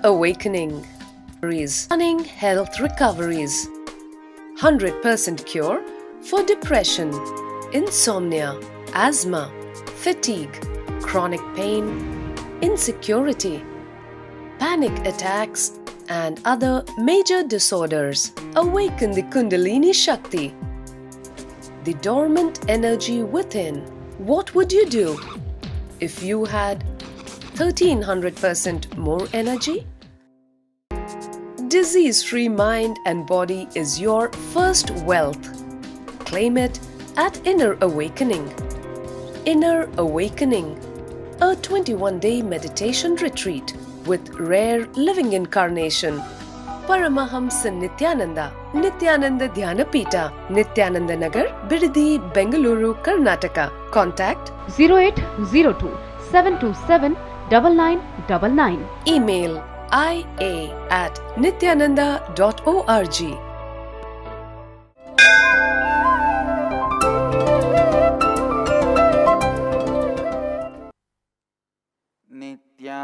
awakening. Stunning health recoveries. 100% cure for depression, insomnia, asthma, fatigue, chronic pain, insecurity, panic attacks, and other major disorders. Awaken the Kundalini Shakti, the dormant energy within. What would you do if you had 1300% more energy? Disease-free mind and body is your first wealth. Claim it at Inner Awakening. Inner Awakening, a 21-day meditation retreat with rare living incarnation. Paramahamsa Nityananda, Nityananda Dhyanapita, Nityananda Nagar, Bidadi, Bengaluru, Karnataka. Contact 0802 727 9999. Email ia@nityananda.org.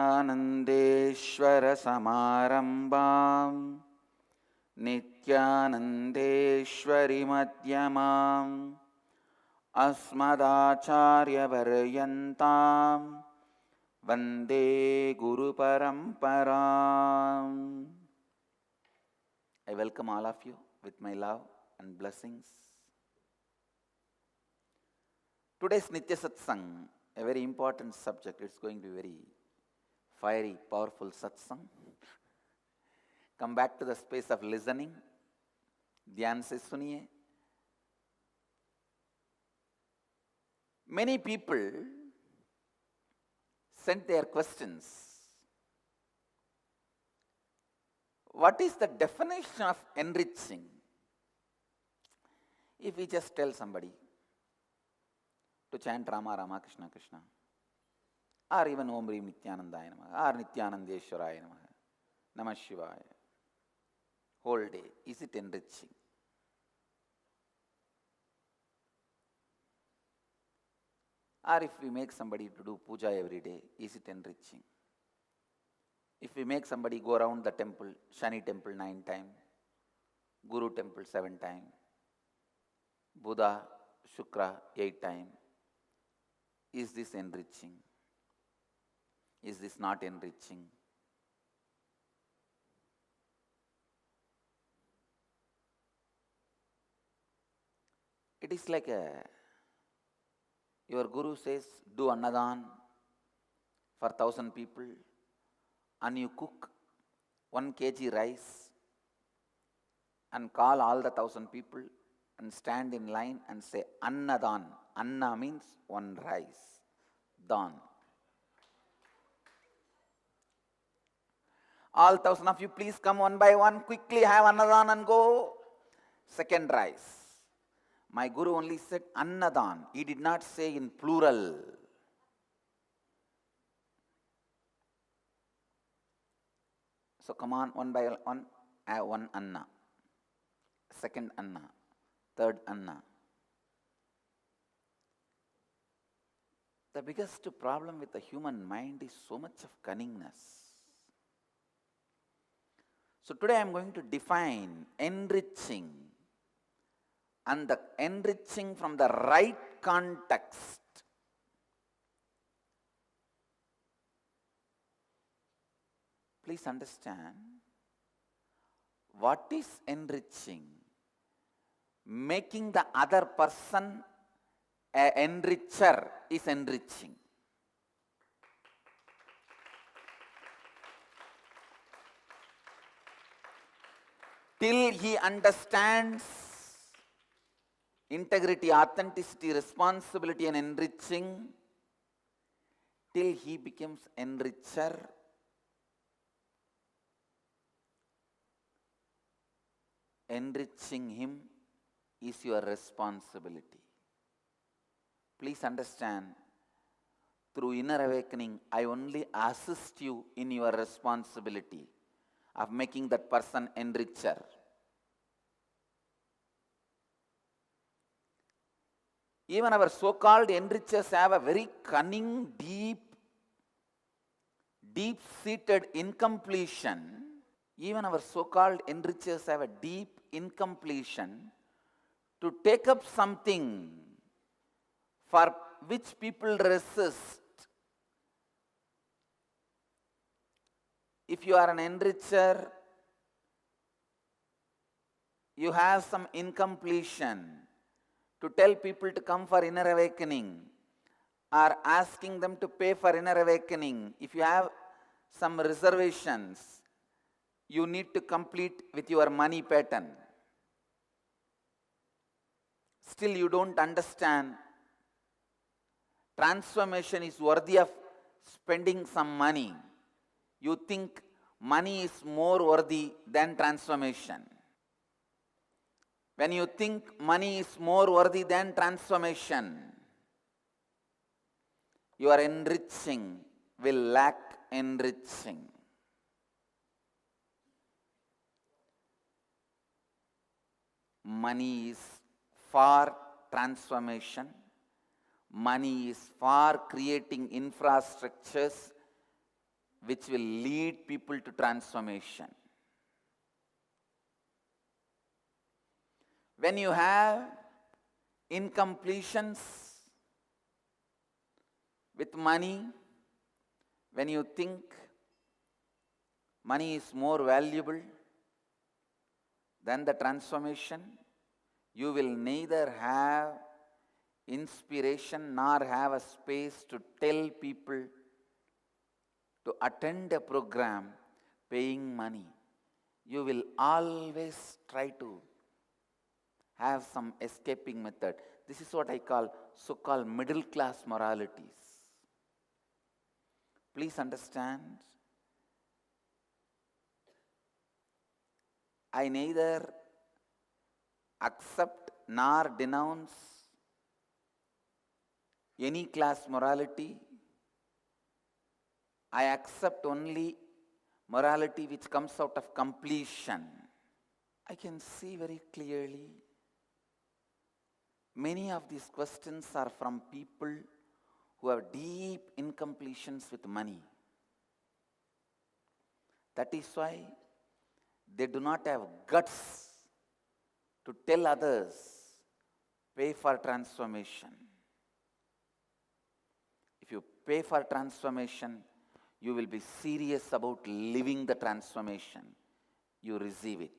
नित्यानन्देश्वर समारम्भां नित्यानन्देश्वरि मध्यमाम् अस्मदाचार्यपर्यन्तां वन्दे गुरुपरम्पराम्. I welcome all of you with my love and blessings. Today's Nitya Satsang, a very important subject. It's going to be very fiery, powerful satsang. Come back to the space of listening. Dhyan se suniye. Many people sent their questions. What is the definition of enriching? If we just tell somebody to chant Rama Rama Krishna Krishna, or even Om Rim Nityanandaya Namaha, or Nityanandeshwaraya Namaha, Namah Shivaya, whole day, is it enriching? Or if we make somebody to do puja every day, is it enriching? If we make somebody go around the temple, Shani temple 9 times, Guru temple 7 times, Buddha, Shukra 8 times, is this enriching? Is this not enriching? It is like your Guru says, do Annadan for 1,000 people, and you cook 1 kg rice and call all the 1,000 people and stand in line and say Annadan. Anna means 1 rice. Dan. All 1,000 of you, please come one by one, quickly have Annadan and go. Second rice. My Guru only said Annadan. He did not say in plural. So come on, one by one, have 1 Anna. Second Anna. Third Anna. The biggest problem with the human mind is so much of cunningness. So today I am going to define enriching, and the enriching from the right context. Please understand, what is enriching? Making the other person an enricher is enriching. Till he understands integrity, authenticity, responsibility and enriching, till he becomes enricher, enriching him is your responsibility. Please understand, through inner awakening, I only assist you in your responsibility of making that person enricher. Even our so-called enrichers have a very cunning, deep deep-seated incompletion. Even our so-called enrichers have a deep incompletion to take up something for which people resist. If you are an enricher, you have some incompletion to tell people to come for inner awakening or asking them to pay for inner awakening. If you have some reservations, you need to complete with your money pattern. Still you don't understand transformation is worthy of spending some money. You think money is more worthy than transformation. When you think money is more worthy than transformation, your enriching will lack enriching. Money is for transformation. Money is for creating infrastructures which will lead people to transformation. When you have incompletions with money, when you think money is more valuable than the transformation, you will neither have inspiration nor have a space to tell people to attend a program paying money. You will always try to have some escaping method. This is what I call so-called middle class moralities. Please understand, I neither accept nor denounce any class morality. I accept only morality which comes out of completion. I can see very clearly many of these questions are from people who have deep incompletions with money. That is why they do not have guts to tell others, pay for transformation. If you pay for transformation, you will be serious about living the transformation. You receive it.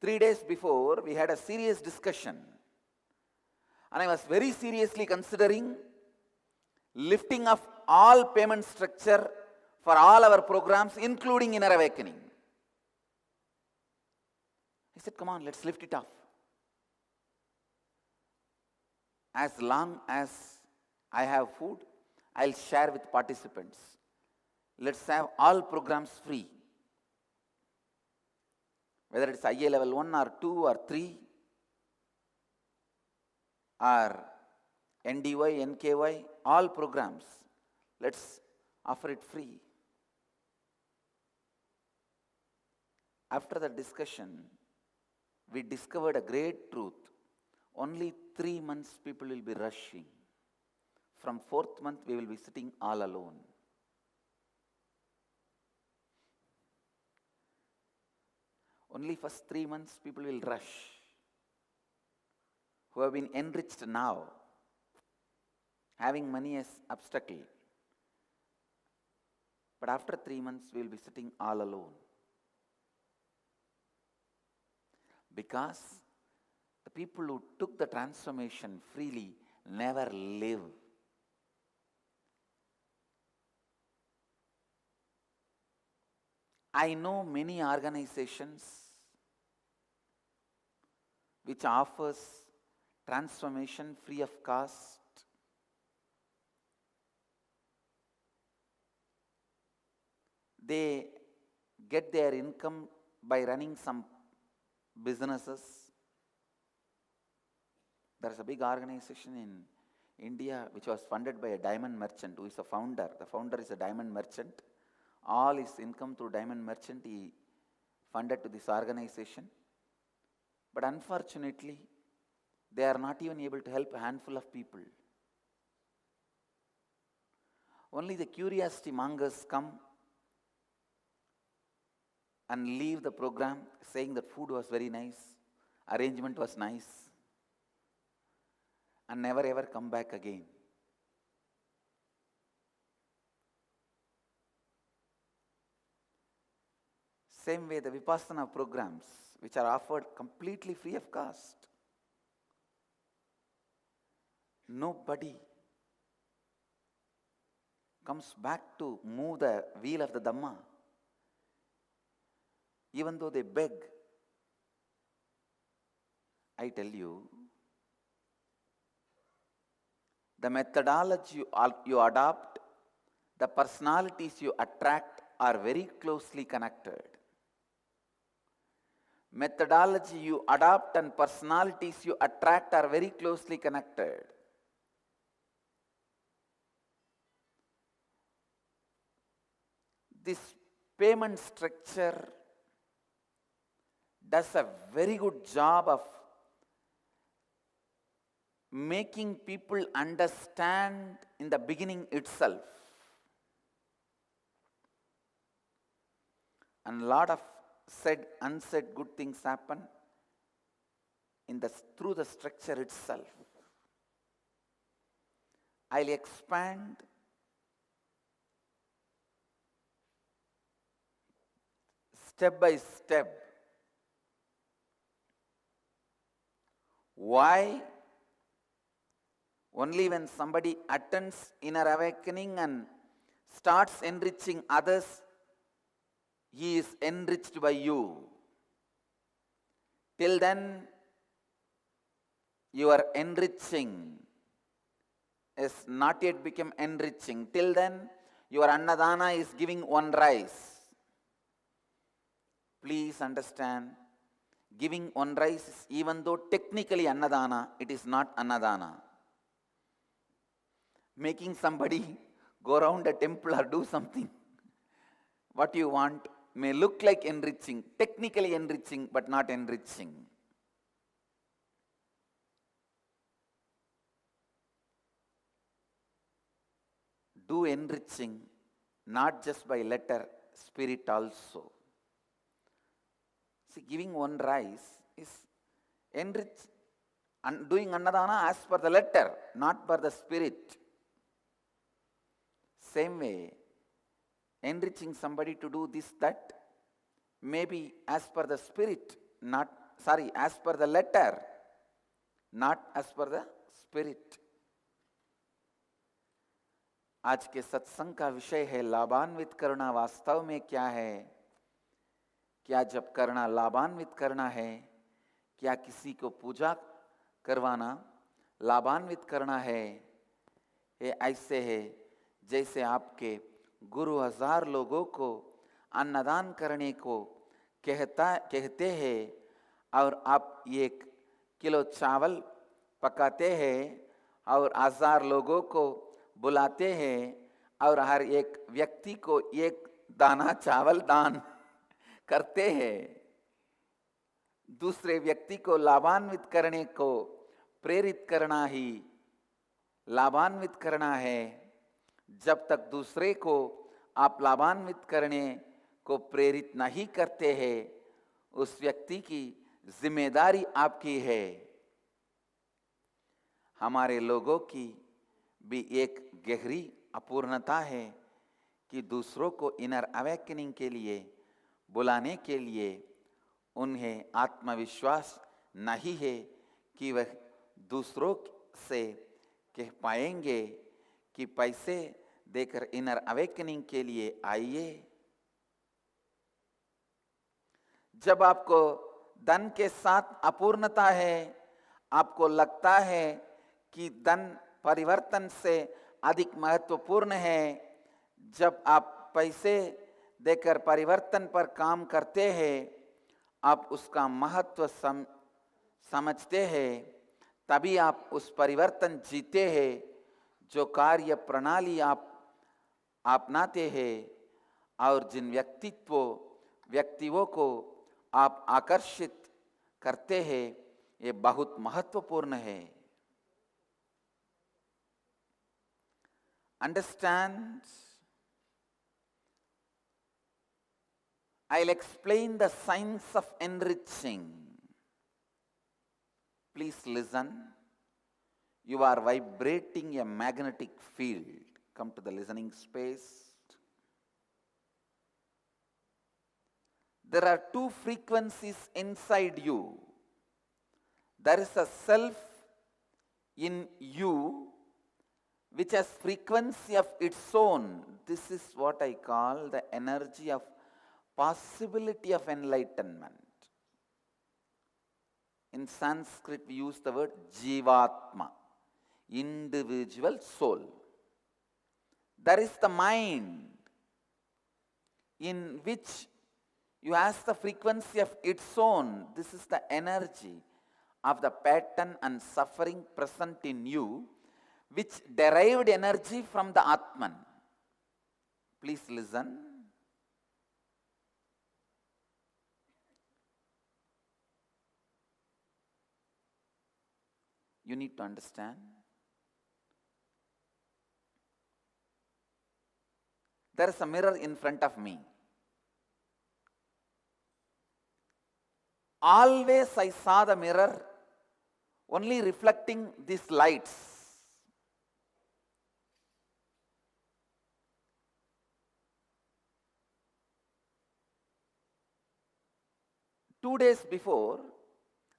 3 days before, we had a serious discussion. And I was very seriously considering lifting of all payment structure for all our programs, including Inner Awakening. I said, come on, let's lift it off. As long as I have food, I'll share with participants. Let's have all programs free. Whether it's IA level 1 or 2 or 3 or NDY, NKY, all programs, let's offer it free. After the discussion, we discovered a great truth. Only 3 months people will be rushing. From 4th month, we will be sitting all alone. Only first 3 months people will rush, who have been enriched now, having money as obstacle. But after 3 months, we will be sitting all alone. Because the people who took the transformation freely never live. I know many organizations which offers transformation free of cost. They get their income by running some businesses. There is a big organization in India which was funded by a diamond merchant who is a founder. The founder is a diamond merchant. All his income through diamond merchant he funded to this organization. But unfortunately, they are not even able to help a handful of people. Only the curiosity mongers come and leave the program saying that food was very nice, arrangement was nice, and never ever come back again. Same way, the Vipassana programs, which are offered completely free of cost. Nobody comes back to move the wheel of the Dhamma, even though they beg. I tell you, the methodology you adopt, the personalities you attract are very closely connected. Methodology you adopt and personalities you attract are very closely connected. This payment structure does a very good job of making people understand in the beginning itself. And a lot of said, unsaid good things happen through the structure itself. I'll expand step by step why only when somebody attends inner awakening and starts enriching others, he is enriched by you. Till then, your enriching is not yet become enriching. Till then, your Annadana is giving one rice. Please understand, giving one rice is, even though technically Annadana, it is not Annadana. Making somebody go around a temple or do something, what you want, may look like enriching, technically enriching, but not enriching. Do enriching, not just by letter, spirit also. See, giving one rice is enrich, and doing Annadana as per the letter, not per the spirit. Same way, enriching somebody to do this, that, maybe as per the spirit, as per the letter, not as per the spirit. आज के सत्संग का विषय है लाभान्वित करना वास्तव में क्या है? क्या जब करना लाभान्वित करना है? क्या किसी को पूजा करवाना लाभान्वित करना है? ये ऐसे है जैसे आपके गुरु 1000 लोगों को अन्नदान करने को कहते हैं और आप 1 किलो चावल पकाते हैं और 1000 लोगों को बुलाते हैं और हर एक व्यक्ति को 1 दाना चावल दान करते हैं। दूसरे व्यक्ति को लाभान्वित करने को प्रेरित करना ही लाभान्वित करना है। जब तक दूसरे को आप लाभान्वित करने को प्रेरित नहीं करते हैं, उस व्यक्ति की जिम्मेदारी आपकी है। हमारे लोगों की भी एक गहरी अपूर्णता है कि दूसरों को इनर अवेकनिंग के लिए बुलाने के लिए उन्हें आत्मविश्वास नहीं है कि वह दूसरों से कह पाएंगे कि पैसे देकर इनर अवेकनिंग के लिए आइए। जब आपको धन के साथ अपूर्णता है, आपको लगता है कि धन परिवर्तन से अधिक महत्वपूर्ण है, जब आप पैसे देकर परिवर्तन पर काम करते हैं, आप उसका महत्व समझते हैं, तभी आप उस परिवर्तन जीते हैं जो कार्य प्रणाली आप अपनाते हैं और जिन व्यक्तियों को आप आकर्षित करते हैं। ये बहुत महत्वपूर्ण है। understand, I'll explain the science of enriching. Please listen. You are vibrating a magnetic field. Come to the listening space. There are two frequencies inside you. There is a self in you which has frequency of its own. This is what I call the energy of possibility of enlightenment. In Sanskrit we use the word Jivatma, individual soul. There is the mind in which you ask the frequency of its own. This is the energy of the pattern and suffering present in you, which derived energy from the Atman. Please listen. You need to understand. There is a mirror in front of me. Always I saw the mirror only reflecting these lights. Two days before,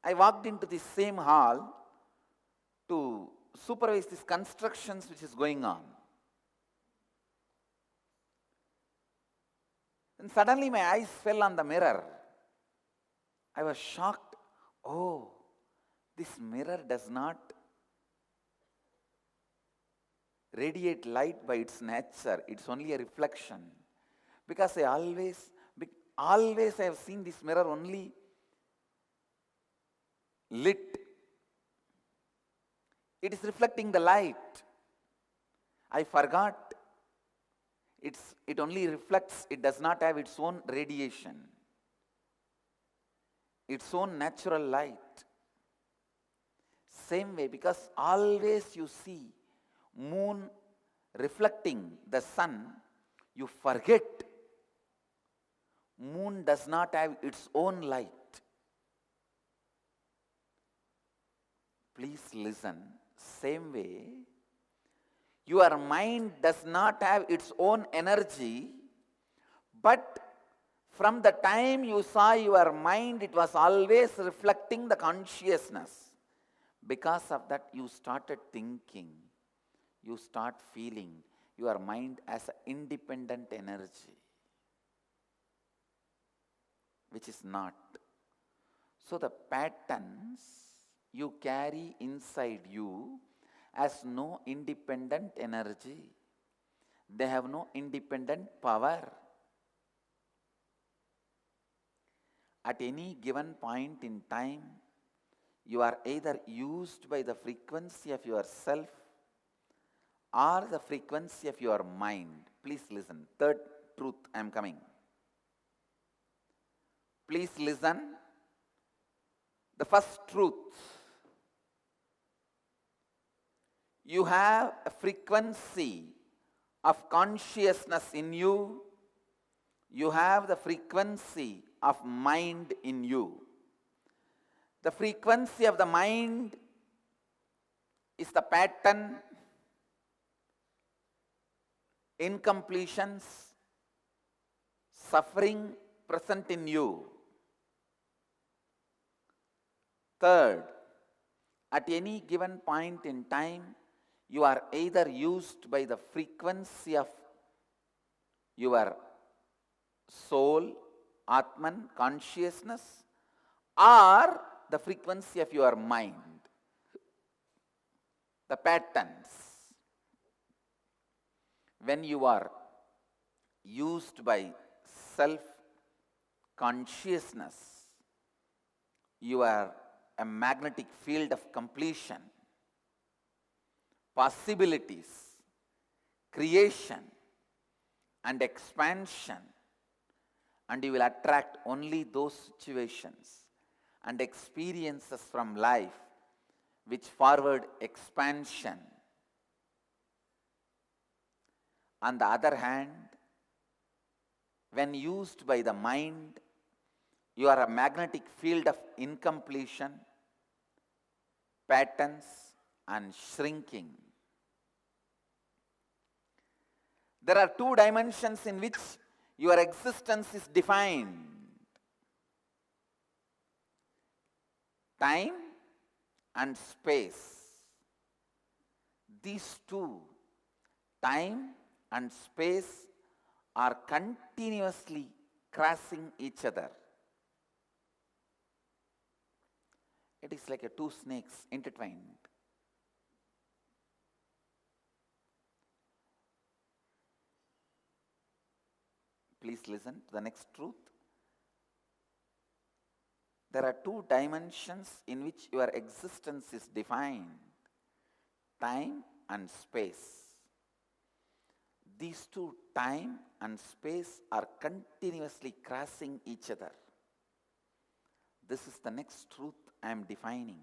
I walked into the same hall to supervise these constructions which is going on. And suddenly my eyes fell on the mirror. I was shocked. Oh, this mirror does not radiate light by its nature. It's only a reflection. Because I always I have seen this mirror only lit. It is reflecting the light. I forgot. It only reflects. It does not have its own radiation, its own natural light. Same way, because always you see moon reflecting the sun, you forget moon does not have its own light. Please listen. Same way, your mind does not have its own energy, but from the time you saw your mind, it was always reflecting the consciousness. Because of that, you started thinking, you start feeling your mind as an independent energy, which is not. So the patterns you carry inside you has no independent energy. They have no independent power. At any given point in time, you are either used by the frequency of yourself or the frequency of your mind. Please listen. Third truth, I am coming. Please listen. The first truth. You have a frequency of consciousness in you. You have the frequency of mind in you. The frequency of the mind is the pattern, incompletions, suffering present in you. Third, at any given point in time, you are either used by the frequency of your soul, Atman, consciousness, or the frequency of your mind, the patterns. When you are used by self-consciousness, you are a magnetic field of completion, possibilities, creation, and expansion, and you will attract only those situations and experiences from life which forward expansion. On the other hand, when used by the mind, you are a magnetic field of incompletion, patterns, and shrinking. There are two dimensions in which your existence is defined: time and space. These two, time and space, are continuously crossing each other. It is like two snakes intertwined. Please listen to the next truth. There are two dimensions in which your existence is defined: time and space. These two, time and space, are continuously crossing each other. This is the next truth I am defining.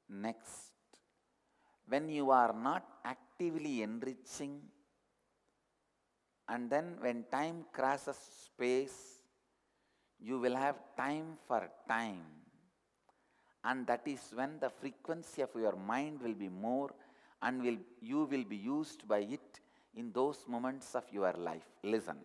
Next, when you are not actively enriching, and then when time crosses space, you will have time for time. And that is when the frequency of your mind will be more, and you will be used by it in those moments of your life. Listen.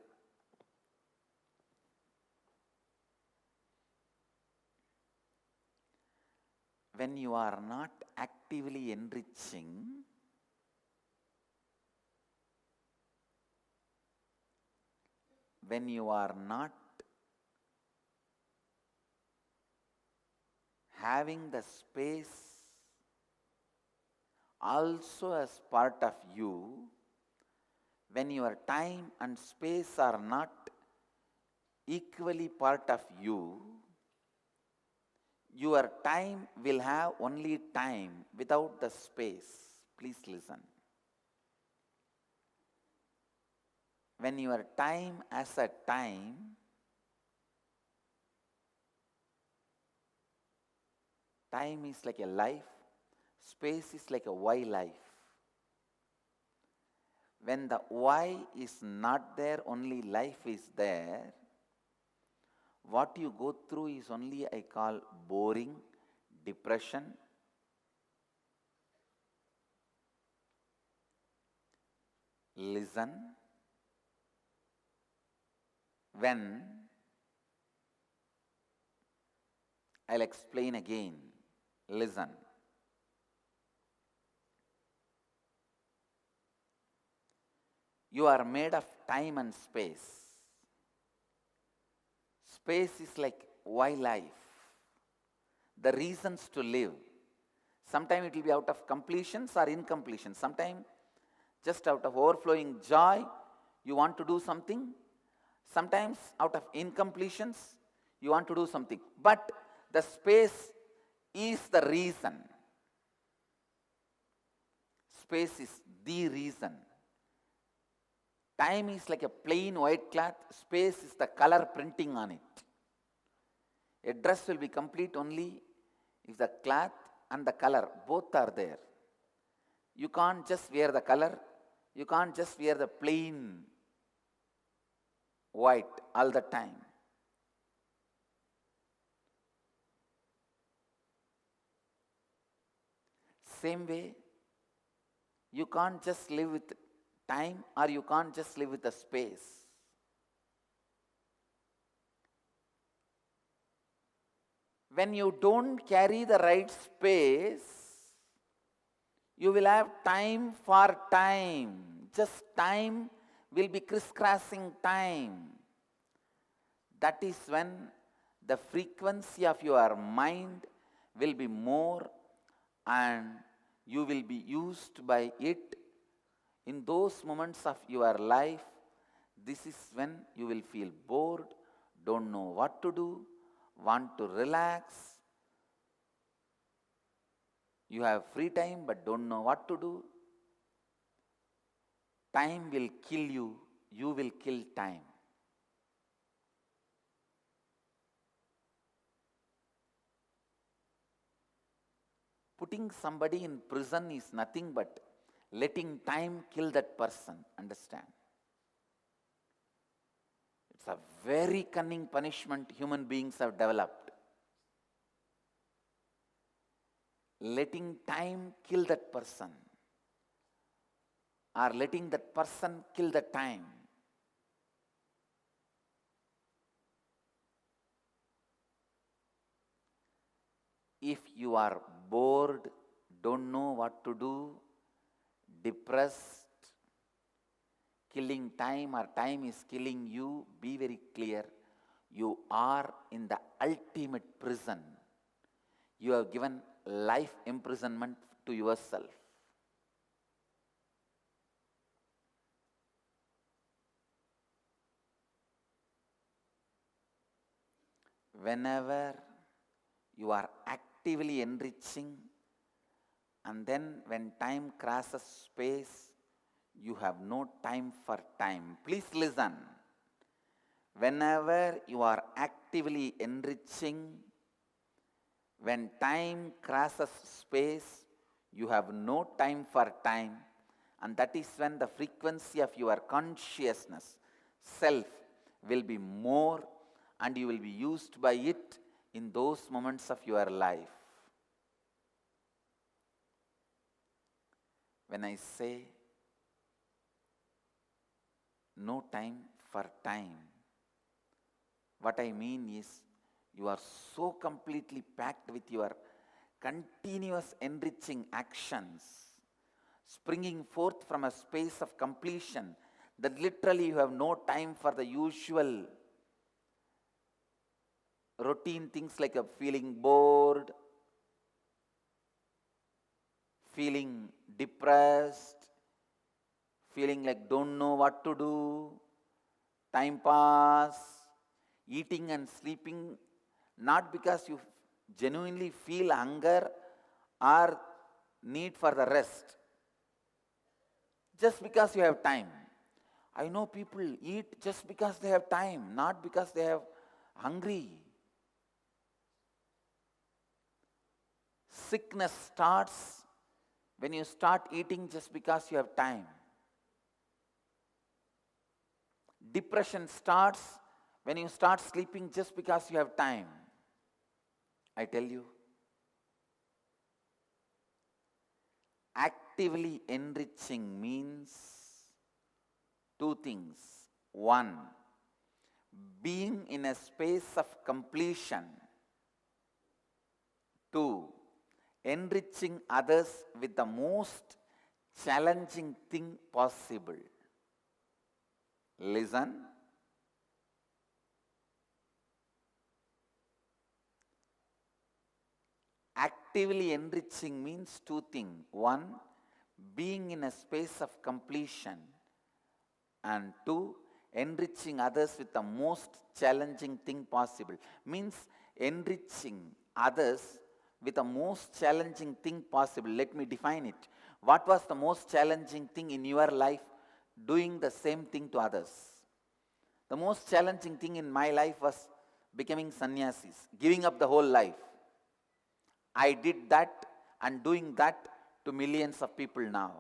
When you are not actively enriching, when you are not having the space also as part of you, when your time and space are not equally part of you, your time will have only time without the space. Please listen. When your time as a time, time is like a life, space is like a Y life. When the Y is not there, only life is there. What you go through is only I call boring, depression. Listen. When, I'll explain again. Listen. You are made of time and space. Space is like why life, the reasons to live. Sometimes it will be out of completions or incompletions. Sometimes just out of overflowing joy, you want to do something. Sometimes out of incompletions, you want to do something. But the space is the reason. Space is the reason. Time is like a plain white cloth. Space is the color printing on it. A dress will be complete only if the cloth and the color both are there. You can't just wear the color. You can't just wear the plain white all the time. Same way, you can't just live with time, or you can't just live with the space. When you don't carry the right space, you will have time for time. Just time will be crisscrossing time. That is when the frequency of your mind will be more, and you will be used by it in those moments of your life. This is when you will feel bored, don't know what to do, want to relax. You have free time but don't know what to do. Time will kill you, you will kill time. Putting somebody in prison is nothing but letting time kill that person. Understand? It's a very cunning punishment human beings have developed. Letting time kill that person, or letting that person kill the time. If you are bored, don't know what to do, depressed, killing time or time is killing you, be very clear. You are in the ultimate prison. You have given life imprisonment to yourself. Whenever you are actively enriching, and then when time crosses space, you have no time for time. Please listen. Whenever you are actively enriching, when time crosses space, you have no time for time, and that is when the frequency of your consciousness, self, will be more, and you will be used by it in those moments of your life. When I say no time for time, what I mean is you are so completely packed with your continuous enriching actions, springing forth from a space of completion, that literally you have no time for the usual routine things like feeling bored, feeling depressed, feeling like don't know what to do, time pass, eating and sleeping, not because you genuinely feel hunger or need for the rest, just because you have time. I know people eat just because they have time, not because they have hungry. Sickness starts when you start eating just because you have time. Depression starts when you start sleeping just because you have time. I tell you, actively enriching means two things. One, being in a space of completion. Two, enriching others with the most challenging thing possible. Listen. Actively enriching means two things. One, being in a space of completion. And two, enriching others with the most challenging thing possible. Means enriching others with the most challenging thing possible. Let me define it. What was the most challenging thing in your life? Doing the same thing to others. The most challenging thing in my life was becoming sannyasis, giving up the whole life. I did that and doing that to millions of people now.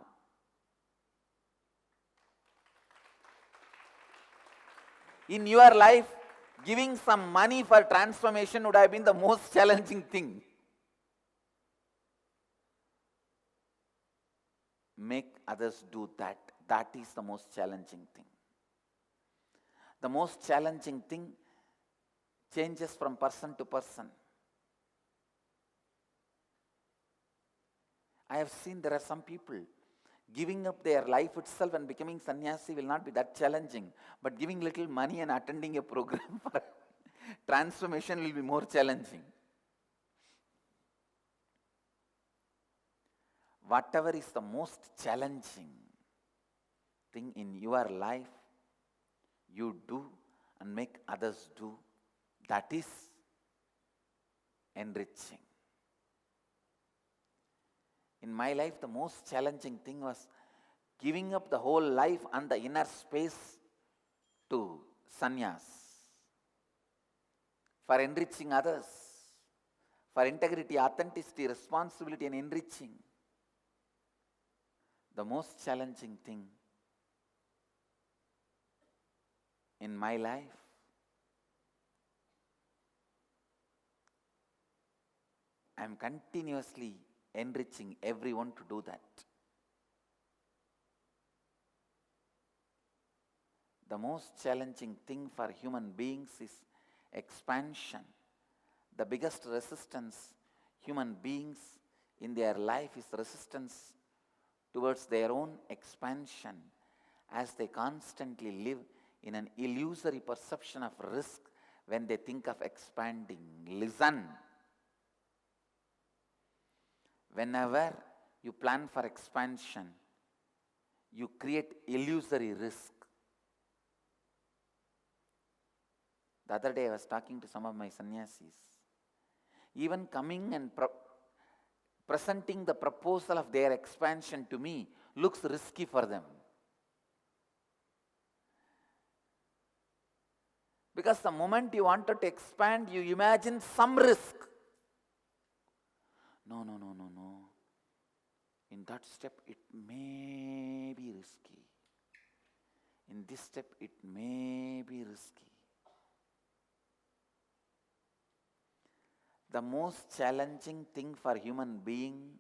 In your life, giving some money for transformation would have been the most challenging thing. Make others do that. That is the most challenging thing. The most challenging thing changes from person to person. I have seen there are some people giving up their life itself and becoming sannyasi will not be that challenging, but giving little money and attending a program for transformation will be more challenging. Whatever is the most challenging thing in your life, you do and make others do, that is enriching. In my life, the most challenging thing was giving up the whole life and the inner space to sannyas, for enriching others, for integrity, authenticity, responsibility and enriching. The most challenging thing in my life I am continuously enriching everyone to do that. The most challenging thing for human beings is expansion. The biggest resistance human beings in their life is resistance towards their own expansion, as they constantly live in an illusory perception of risk when they think of expanding. Listen. Whenever you plan for expansion, you create illusory risk. The other day I was talking to some of my sannyasis. Even coming and presenting the proposal of their expansion to me looks risky for them. Because the moment you wanted to expand, you imagine some risk. No. In that step, it may be risky. In this step, it may be risky. The most challenging thing for human being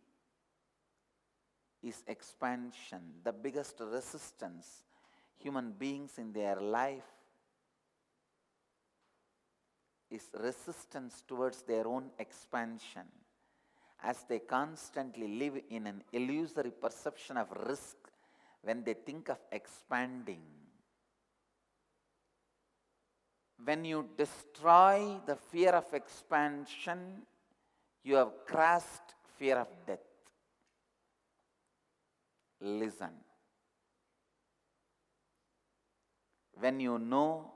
is expansion. The biggest resistance human beings in their life is resistance towards their own expansion, as they constantly live in an illusory perception of risk when they think of expanding. When you destroy the fear of expansion, you have crushed fear of death. Listen. When you know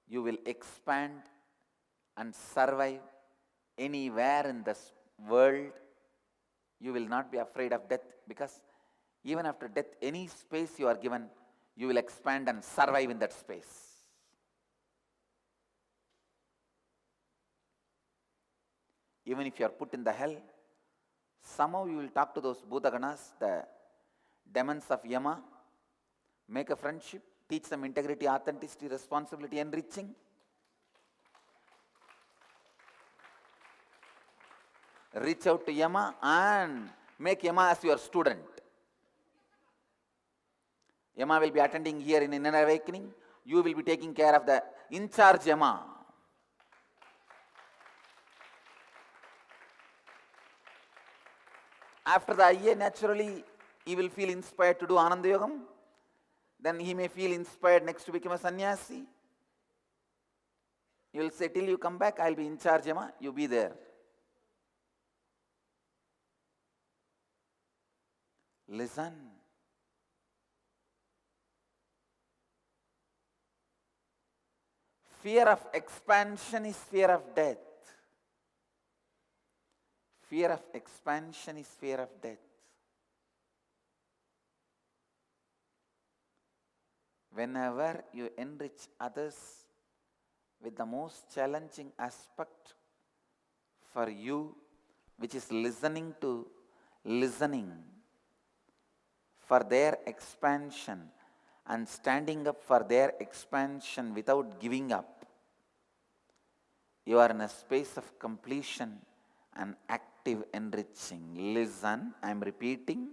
you will expand and survive anywhere in this world, you will not be afraid of death, because even after death, any space you are given, you will expand and survive in that space. Even if you are put in the hell, somehow you will talk to those Bhutaganas, the demons of Yama, make a friendship, teach them integrity, authenticity, responsibility, enriching. Reach out to Yama and make Yama as your student. Yama will be attending here in Inner Awakening. You will be taking care of the in-charge Yama. After the IA, naturally, he will feel inspired to do Ananda Yogam. Then he may feel inspired next to become a sannyasi. You will say, till you come back, I will be in charge, Yama. You be there. Listen. Fear of expansion is fear of death. Fear of expansion is fear of death. Whenever you enrich others with the most challenging aspect for you, which is listening for their expansion and standing up for their expansion without giving up, you are in a space of completion and active enriching. Listen, I am repeating.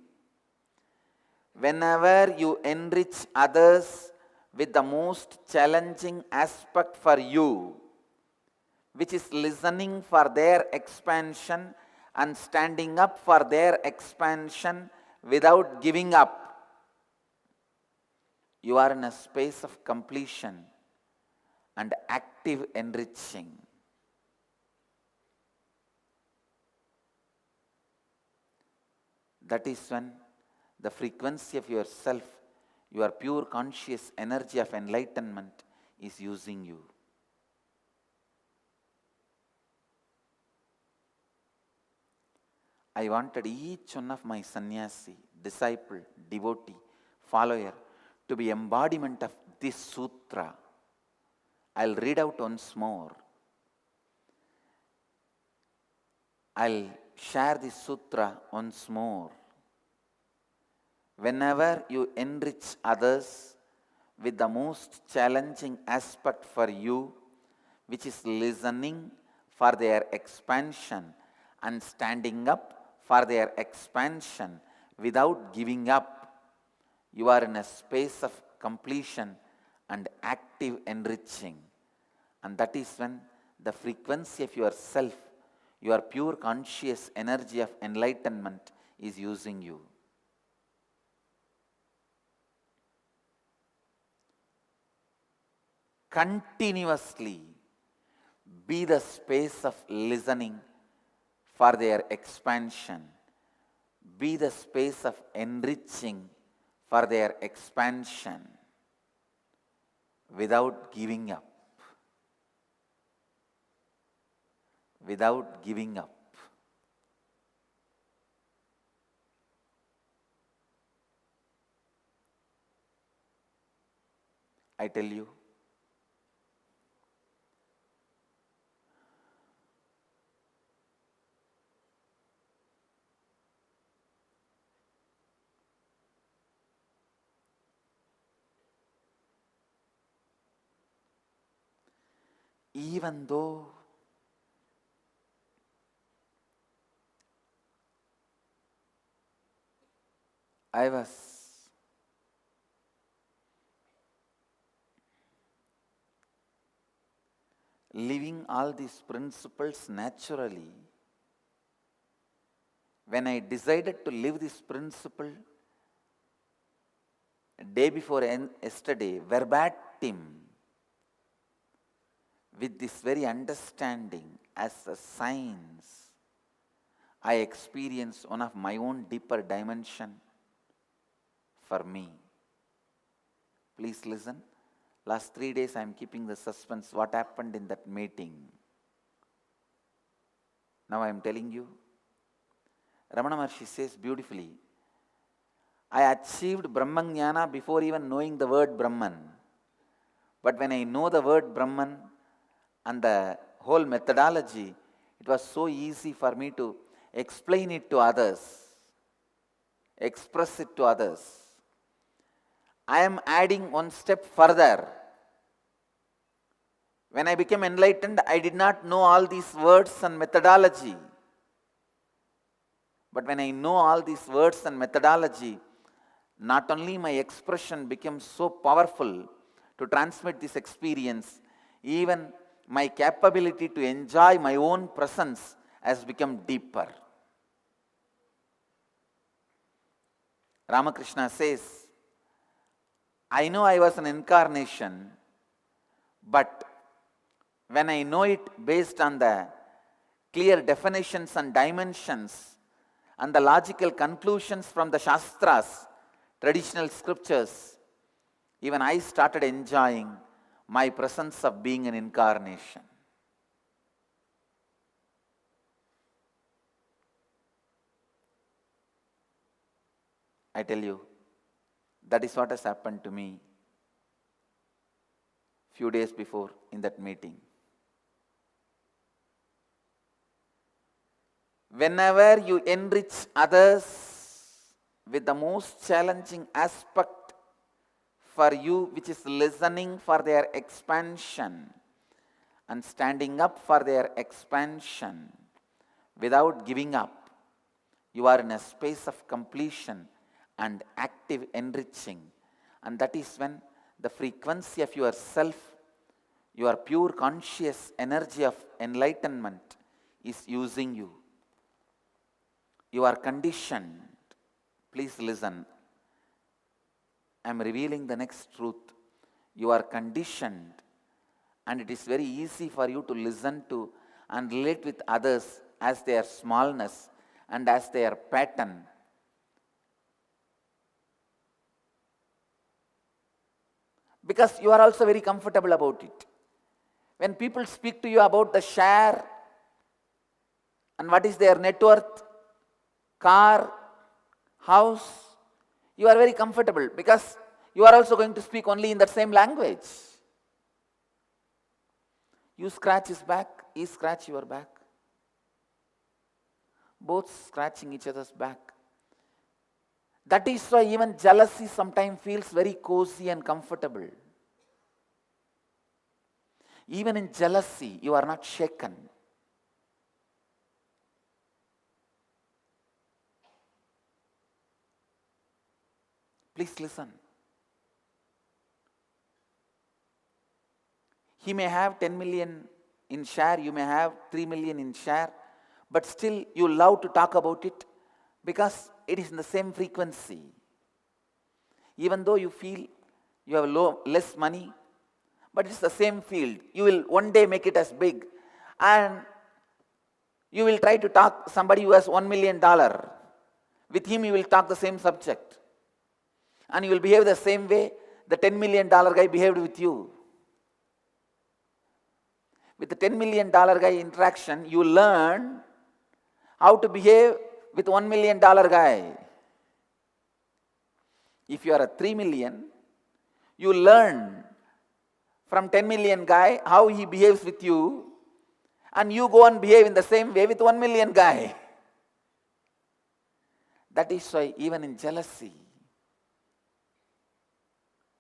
Whenever you enrich others with the most challenging aspect for you, which is listening for their expansion and standing up for their expansion without giving up, you are in a space of completion and active enriching. That is when the frequency of yourself, your pure conscious energy of enlightenment is using you. I wanted each one of my sannyasi, disciple, devotee, follower to be embodiment of this sutra. I'll read out once more. I'll share this sutra once more. Whenever you enrich others with the most challenging aspect for you, which is listening for their expansion and standing up for their expansion without giving up, you are in a space of completion and active enriching. And that is when the frequency of yourself, your pure conscious energy of enlightenment is using you. Continuously be the space of listening for their expansion. Be the space of enriching for their expansion without giving up. Without giving up. I tell you, even though I was living all these principles naturally, when I decided to live this principle day before yesterday, verbatim, with this very understanding as a science, I experienced one of my own deeper dimension for me. Please listen. Last 3 days I am keeping the suspense what happened in that meeting. Now I am telling you. Ramana Maharshi says beautifully, I achieved Brahmajnana before even knowing the word Brahman. But when I know the word Brahman and the whole methodology, it was so easy for me to explain it to others, express it to others. I am adding one step further. When I became enlightened, I did not know all these words and methodology. But when I know all these words and methodology, not only my expression became so powerful to transmit this experience, even my capability to enjoy my own presence has become deeper. Ramakrishna says, I know I was an incarnation, but when I know it based on the clear definitions and dimensions and the logical conclusions from the Shastras, traditional scriptures, even I started enjoying my presence of being an incarnation. I tell you, that is what has happened to me few days before in that meeting. Whenever you enrich others with the most challenging aspect for you, which is listening for their expansion and standing up for their expansion without giving up, you are in a space of completion and active enriching. And that is when the frequency of yourself, your pure conscious energy of enlightenment is using you. You are conditioned. Please listen. I am revealing the next truth. You are conditioned, and it is very easy for you to listen to and relate with others as their smallness and as their pattern. Because you are also very comfortable about it. When people speak to you about the share and what is their net worth, car, house, you are very comfortable because you are also going to speak only in that same language. You scratch his back, he scratch your back. Both scratching each other's back. That is why even jealousy sometimes feels very cozy and comfortable. Even in jealousy, you are not shaken. Please listen. He may have 10 million in share, you may have 3 million in share, but still you love to talk about it because it is in the same frequency. Even though you feel you have less money, but it's the same field. You will one day make it as big, and you will try to talk somebody who has $1 million. With him you will talk the same subject. And you will behave the same way the $10 million guy behaved with you. With the $10 million guy interaction, you learn how to behave with $1 million guy. If you are a 3 million, you learn from 10 million guy how he behaves with you, and you go and behave in the same way with 1 million guy. That is why even in jealousy,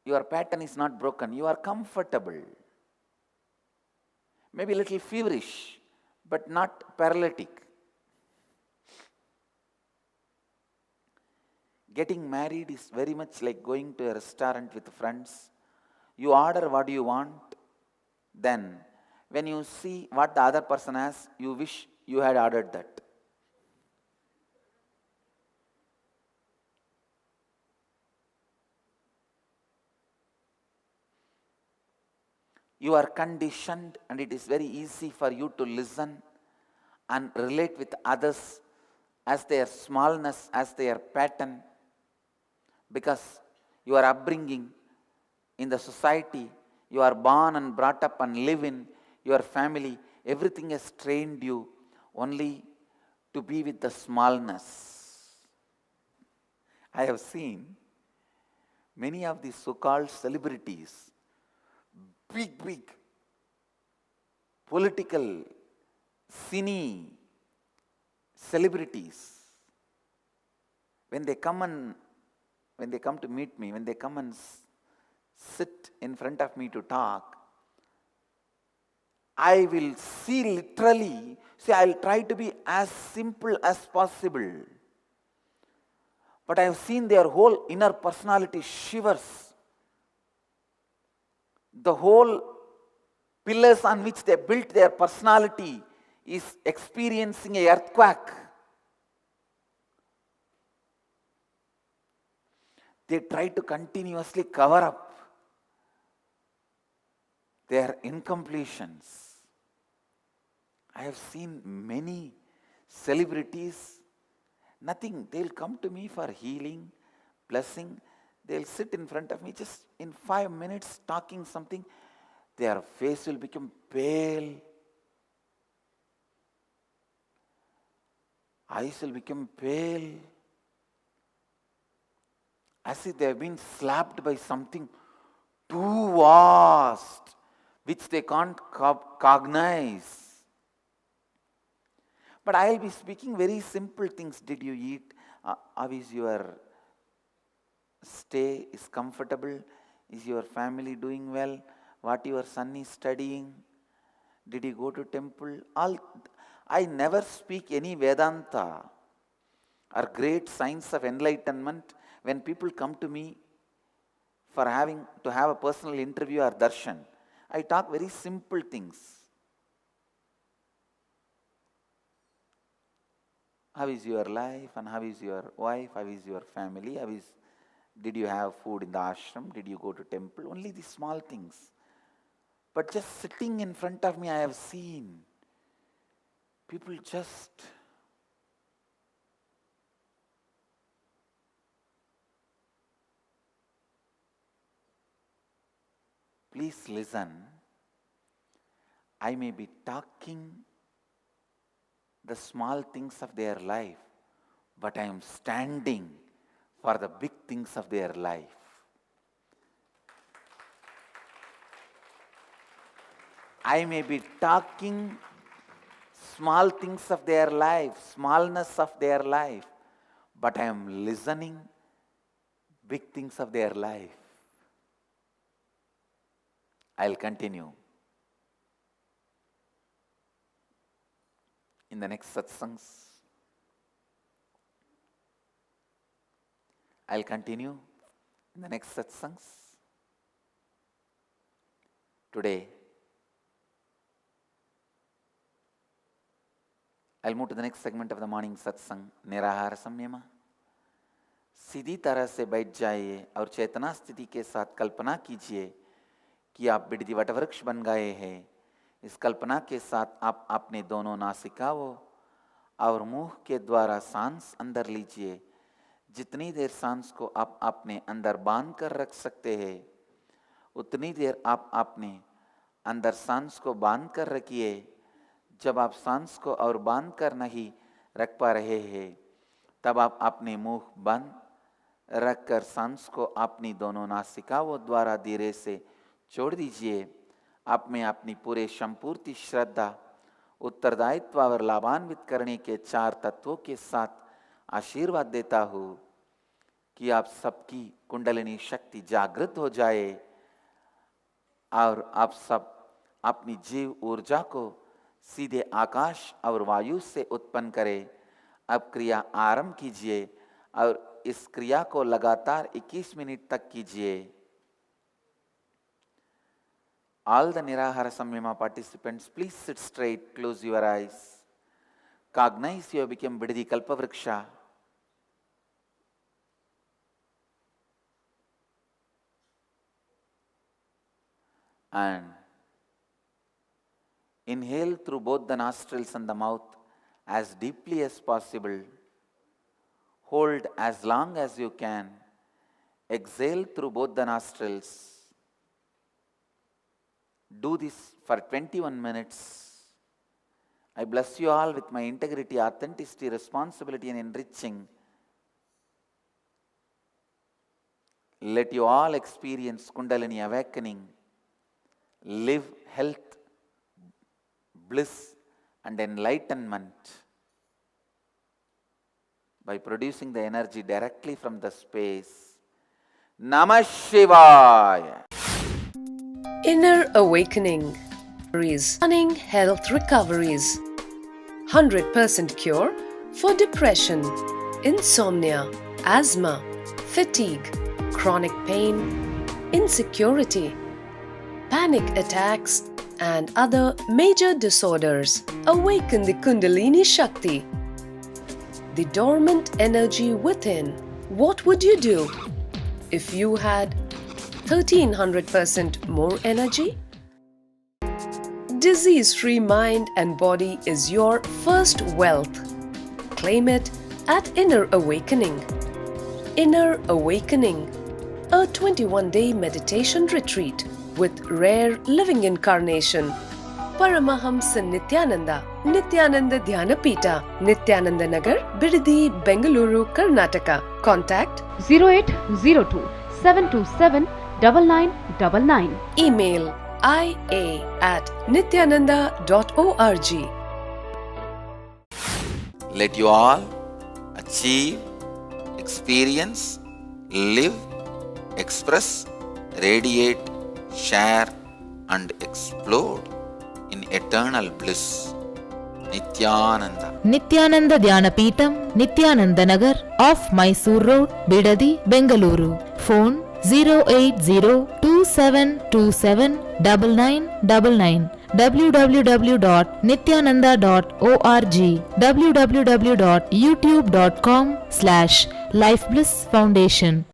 your pattern is not broken. You are comfortable. Maybe a little feverish, but not paralytic. Getting married is very much like going to a restaurant with friends. You order what you want, then when you see what the other person has, you wish you had ordered that. You are conditioned, and it is very easy for you to listen and relate with others as their smallness, as their pattern, because your upbringing in the society, you are born and brought up and live in your family, everything has trained you only to be with the smallness. I have seen many of these so-called celebrities, big political, cine celebrities, when they come to meet me, when they come and sit in front of me to talk, I will I'll try to be as simple as possible. But I have seen their whole inner personality shivers. The whole pillars on which they built their personality is experiencing an earthquake. They try to continuously cover up their incompletions. I have seen many celebrities, nothing, they'll come to me for healing, blessing. They'll sit in front of me just in 5 minutes talking something. Their face will become pale. Eyes will become pale. As if they have been slapped by something too vast, which they can't cognize. But I will be speaking very simple things. Did you eat? How is your stay? Is comfortable? Is your family doing well? What your son is studying? Did he go to temple? I never speak any Vedanta or great science of enlightenment when people come to me for having to have a personal interview or darshan. I talk very simple things. How is your life, and how is your wife, how is your family, did you have food in the ashram, did you go to temple? Only these small things. But just sitting in front of me, I have seen people just please listen. I may be talking the small things of their life, but I am standing for the big things of their life. I may be talking small things of their life, smallness of their life, but I am listening big things of their life. I'll continue in the next satsangs. I'll continue in the next satsangs. Today, I'll move to the next segment of the morning satsang, निराहार संयम. सीधी तरह से बैठ जाइए और चेतना स्थिति के साथ कल्पना कीजिए कि आप बिडदी वटवृक्ष बन गए हैं. इस कल्पना के साथ आप अपने दोनों नासिकाओं और मुंह के द्वारा सांस अंदर लीजिए. जितनी देर सांस को आप अपने अंदर बांध कर रख सकते हैं, उतनी देर आप अपने अंदर सांस को बांध कर रखिए. जब आप सांस को और बांध कर नहीं रख पा रहे हैं, तब आप अपने मुंह बंद रखकर सांस को अपनी दोनों नासिकाओं द्वारा धीरे से छोड़ दीजिए. आप में अपनी पूरे संपूर्ति श्रद्धा, उत्तरदायित्व और लाभान्वित करने के 4 तत्वों के साथ आशीर्वाद देता हूँ कि आप सबकी कुंडलिनी शक्ति जागृत हो जाए और आप सब अपनी जीव ऊर्जा को सीधे आकाश और वायु से उत्पन्न करें. अब क्रिया आरंभ कीजिए और इस क्रिया को लगातार 21 मिनट तक कीजिए. All the Nirahara Samyama participants, please sit straight, close your eyes. Cognize you have become Bidadi Kalpavriksha. And inhale through both the nostrils and the mouth as deeply as possible. Hold as long as you can. Exhale through both the nostrils. Do this for 21 minutes. I bless you all with my integrity, authenticity, responsibility and enriching. Let you all experience Kundalini awakening. Live health, bliss and enlightenment by producing the energy directly from the space. Namah Shivaya. Inner Awakening is stunning health recoveries. 100% cure for depression, insomnia, asthma, fatigue, chronic pain, insecurity, panic attacks and other major disorders. Awaken the Kundalini Shakti, the dormant energy within. What would you do if you had 1300% more energy? Disease-free mind and body is your first wealth. Claim it at Inner Awakening. Inner Awakening, a 21-day meditation retreat with rare living incarnation. Paramahamsa Nityananda, Nityananda Dhyanapita, Nityananda Nagar, Bidadi, Bengaluru, Karnataka. Contact 0802 727 9999. Email ia@nityananda.org. Let you all achieve, experience, live, express, radiate, share and explode in eternal bliss. Nityananda. Nityananda Dhyanapitham, Nityananda Nagar, off Mysore Road, Bidadi, Bengaluru. Phone 08027279999. www.nityananda.org. www.youtube.com/Life Bliss Foundation.